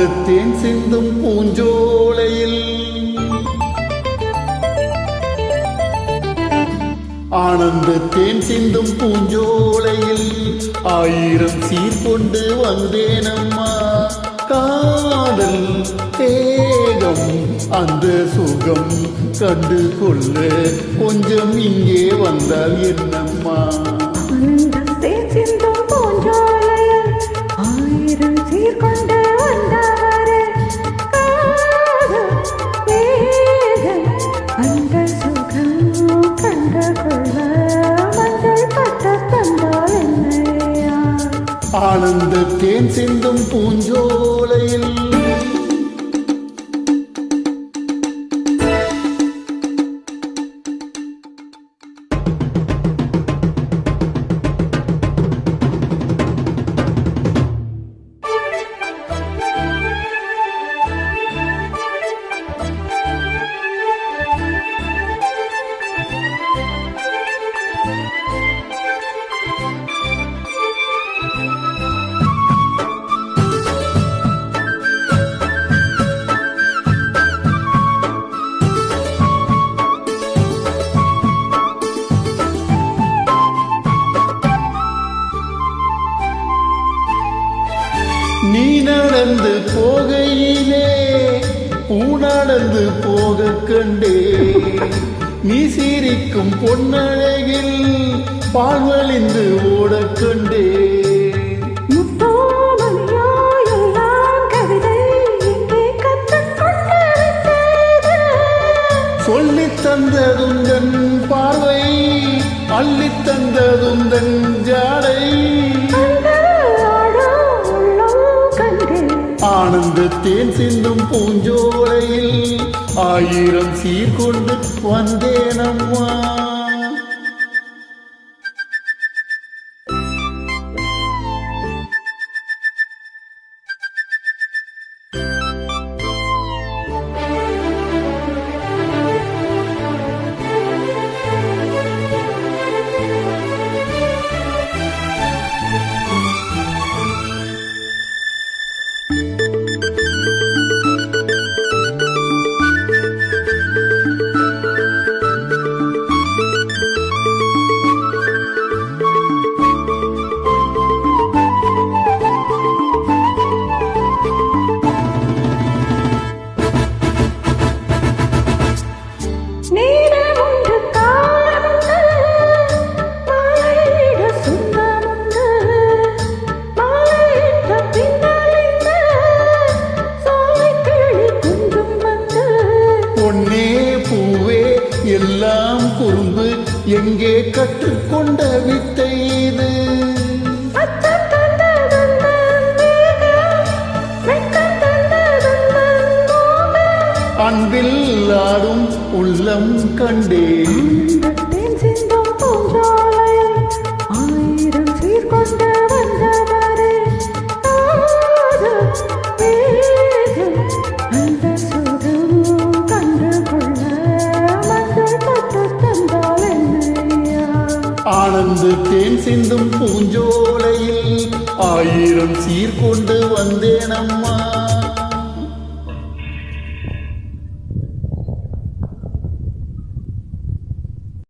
ஆனந்த தேன் சிந்தும் பூஞ்சோலையில் ஆனந்த தேன் சிந்தும் பூஞ்சோலையில் ஆயிரம் சீர் கொண்டு வந்தேனம்மா. காதல் தேகம் அந்த சுகம் கண்டு கொள்ள கொஞ்சம் இங்கே வந்தால் என்னம்மா. ஆயிரம் சீர் கொண்டு வந்தவரே அந்த சுகம் கண்டு கொள்ள மஞ்சள் பட்ட தந்தால் என்னையா. ஆனந்த தேன் சிந்தும் பூஞ்சோலையில் நீ நடந்து போகையிலே பூ நடந்து போக கண்டே. நீ சிரிக்கும் பொன்னழகில் பால்வழிந்து ஓட கண்டே. சொல்லித் தந்ததுந்தன் பார்வை அள்ளித் தந்ததுந்தன் ஜாடை. ஆனந்த தேன் சிந்தும் பூஞ்சோலையில் ஆயிரம் சீர் கொண்டு வந்தேனம்மா. எல்லாம் குறும்பு எங்கே கற்றுக்கொண்ட வித்தை இது. அன்பில் ஆடும் உள்ளம் கண்டேன். ஆயிரம் சீர் கொண்டு வந்தவரே அந்த சுகம் கண்டு கொள்ள மஞ்சள் பட்டு தந்தால் என்னையா. ஆனந்த தேன் சிந்தும் பூஞ்சோலையில் ஆயிரம் சீர் கொண்டு வந்தேனம்மா.